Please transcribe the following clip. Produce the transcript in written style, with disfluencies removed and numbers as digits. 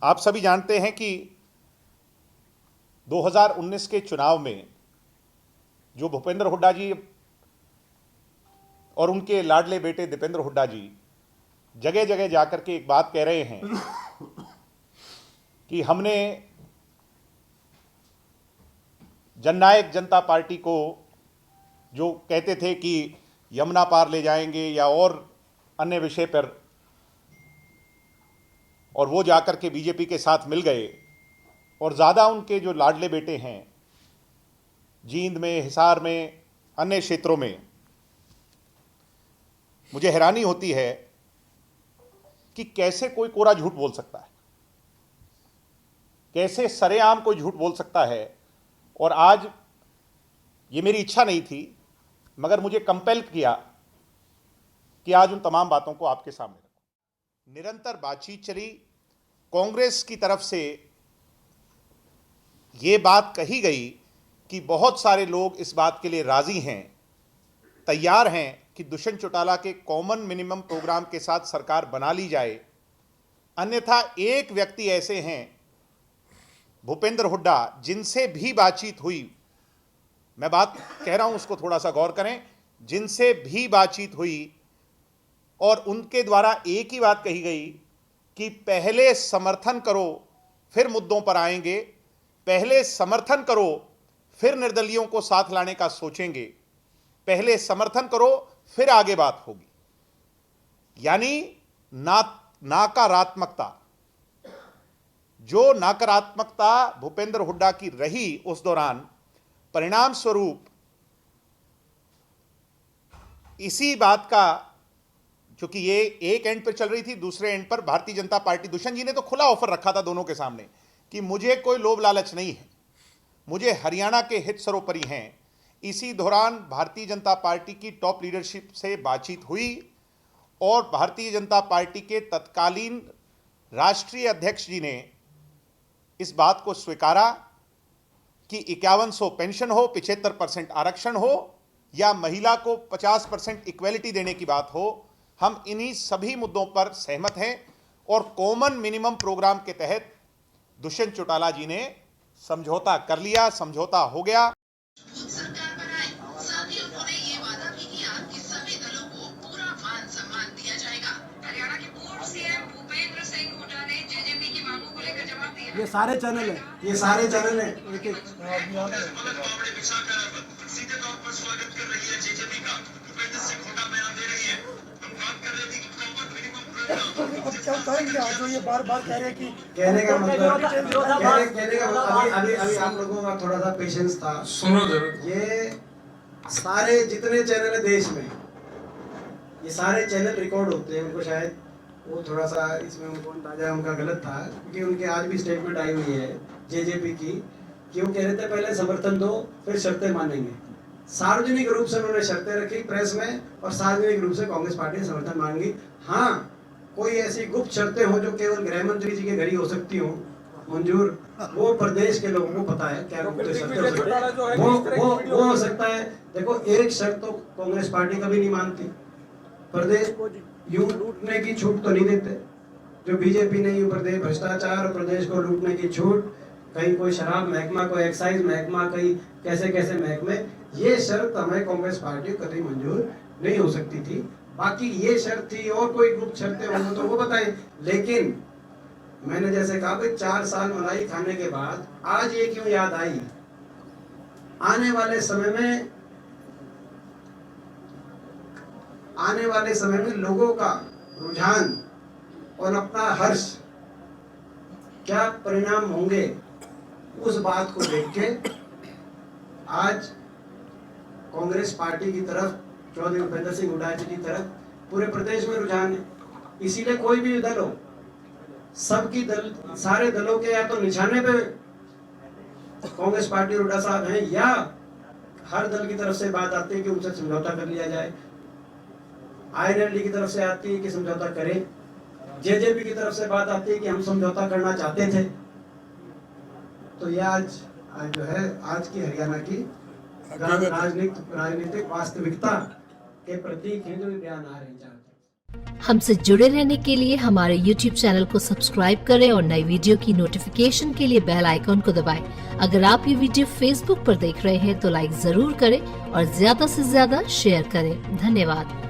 आप सभी जानते हैं कि 2019 के चुनाव में जो भूपेंद्र हुड्डा जी और उनके लाडले बेटे दीपेंद्र हुड्डा जी जगह जगह जाकर के एक बात कह रहे हैं कि हमने जननायक जनता पार्टी को जो कहते थे कि यमुना पार ले जाएंगे या और अन्य विषय पर, और वो जाकर के बीजेपी के साथ मिल गए और ज़्यादा उनके जो लाडले बेटे हैं जींद में, हिसार में, अन्य क्षेत्रों में, मुझे हैरानी होती है कि कैसे कोई कोरा झूठ बोल सकता है, कैसे सरेआम कोई झूठ बोल सकता है। और आज ये मेरी इच्छा नहीं थी मगर मुझे कंपेल किया कि आज उन तमाम बातों को आपके सामने रखूं। निरंतर बातचीत चली, कांग्रेस की तरफ से ये बात कही गई कि बहुत सारे लोग इस बात के लिए राजी हैं, तैयार हैं कि दुष्यंत चौटाला के कॉमन मिनिमम प्रोग्राम के साथ सरकार बना ली जाए। अन्यथा एक व्यक्ति ऐसे हैं भूपेंद्र हुड्डा जिनसे भी बातचीत हुई, मैं बात कह रहा हूं उसको थोड़ा सा गौर करें, जिनसे भी बातचीत हुई और उनके द्वारा एक ही बात कही गई कि पहले समर्थन करो फिर मुद्दों पर आएंगे, पहले समर्थन करो फिर निर्दलियों को साथ लाने का सोचेंगे, पहले समर्थन करो फिर आगे बात होगी। यानी नकारात्मकता, जो नकारात्मकता भूपेंद्र हुड्डा की रही उस दौरान, परिणाम स्वरूप इसी बात का, क्योंकि ये एक एंड पर चल रही थी, दूसरे एंड पर भारतीय जनता पार्टी, दुष्यंत जी ने तो खुला ऑफर रखा था दोनों के सामने कि मुझे कोई लोभ लालच नहीं है, मुझे हरियाणा के हित सर्वोपरि हैं। इसी दौरान भारतीय जनता पार्टी की टॉप लीडरशिप से बातचीत हुई और भारतीय जनता पार्टी के तत्कालीन राष्ट्रीय अध्यक्ष जी ने इस बात को स्वीकारा कि 5100 पेंशन हो, 75% आरक्षण हो या महिला को 50% इक्वलिटी देने की बात हो, हम इन्हीं सभी मुद्दों पर सहमत हैं। और कॉमन मिनिमम प्रोग्राम के तहत दुष्यंत चौटाला जी ने समझौता कर लिया, समझौता हो गया। सरकार बनाए, साथ ही उन्होंने ये वादा भी किया कि सभी दलों को पूरा मान सम्मान दिया जाएगा। हरियाणा के पूर्व सीएम भूपेंद्र सिंह हुड्डा ने जेजेपी की मांगों को लेकर जवाब दिया। ये सारे चैनल है, ये सारे चैनल है। सीधे तौर पर स्वागत कर रही है जेजेपी का, भूपेंद्र सिंह हुड्डा बयान दे रही है। हम बात कर रहे थे कि कॉमन मिनिमम प्रोग्राम, अब क्या करेंगे आज जो ये बार बार कह रहे हैं कि कहने का मतलब अभी आप लोगों का थोड़ा सा पेशेंस था, सुनो जरूर। ये सारे जितने चैनल है देश में, ये सारे चैनल रिकॉर्ड होते हैं। उनको शायद वो थोड़ा सा इसमें उनको अंदाजा उनका गलत था, क्योंकि उनके आज भी स्टेटमेंट आई हुई है जेजेपी की कि वो कह रहे थे पहले समर्थन दो फिर शर्तें मानेंगे। सार्वजनिक रूप से उन्होंने शर्तें रखी प्रेस में और सार्वजनिक रूप से कांग्रेस पार्टी ने समर्थन मांगी। हाँ, कोई ऐसी गुप्त शर्तें हो जो केवल गृह मंत्री जी के घर ही हो सकती हो मंजूर, वो प्रदेश के लोगों को पता है क्या गुप्त शर्तें हो सकती है, वो हो सकता है। देखो, एक शर्त तो कांग्रेस पार्टी कभी नहीं मानती, प्रदेश को यूं लूटने की छूट तो नहीं देते जो बीजेपी ने यूं प्रदेश भ्रष्टाचार और प्रदेश को लूटने की छूट, कहीं कोई शराब महकमा, कोई एक्साइज महकमा, कहीं कैसे कैसे महकमे, ये शर्त हमें कांग्रेस पार्टी को कभी मंजूर नहीं हो सकती थी। बाकी ये शर्त थी और कोई गुप्त शर्तें होंगी तो वो बताएं। लेकिन मैंने जैसे कहा कि 4 साल मलाई खाने के बाद आज ये क्यों याद आई? आने वाले समय में लोगों का रुझान और अपना हर्ष क्या परिणाम होंगे, उस बात को देख के आज कांग्रेस पार्टी की तरफ, चौधरी भूपेंद्र सिंह हुड्डा जी की तरफ पूरे प्रदेश में रुझान है। इसीलिए कोई भी दल हो, सबकी दल, सारे दलों के या तो निशाने पे कांग्रेस पार्टी हुड्डा साहब हैं, या हर दल की तरफ से बात आती है कि उनसे समझौता कर लिया जाए। आईएनएलडी की तरफ से आती है कि समझौता करें, जेजेपी की तरफ से बात आती है कि हम समझौता करना चाहते थे। तो ये आज जो है आज की हरियाणा की राजनीतिक वास्तविकता के प्रतीक हैं जो बयान आ रहे हैं। हमसे जुड़े रहने के लिए हमारे YouTube चैनल को सब्सक्राइब करें और नई वीडियो की नोटिफिकेशन के लिए बेल आइकॉन को दबाएं। अगर आप ये वीडियो Facebook पर देख रहे हैं तो लाइक जरूर करें और ज्यादा से ज्यादा शेयर करें। धन्यवाद।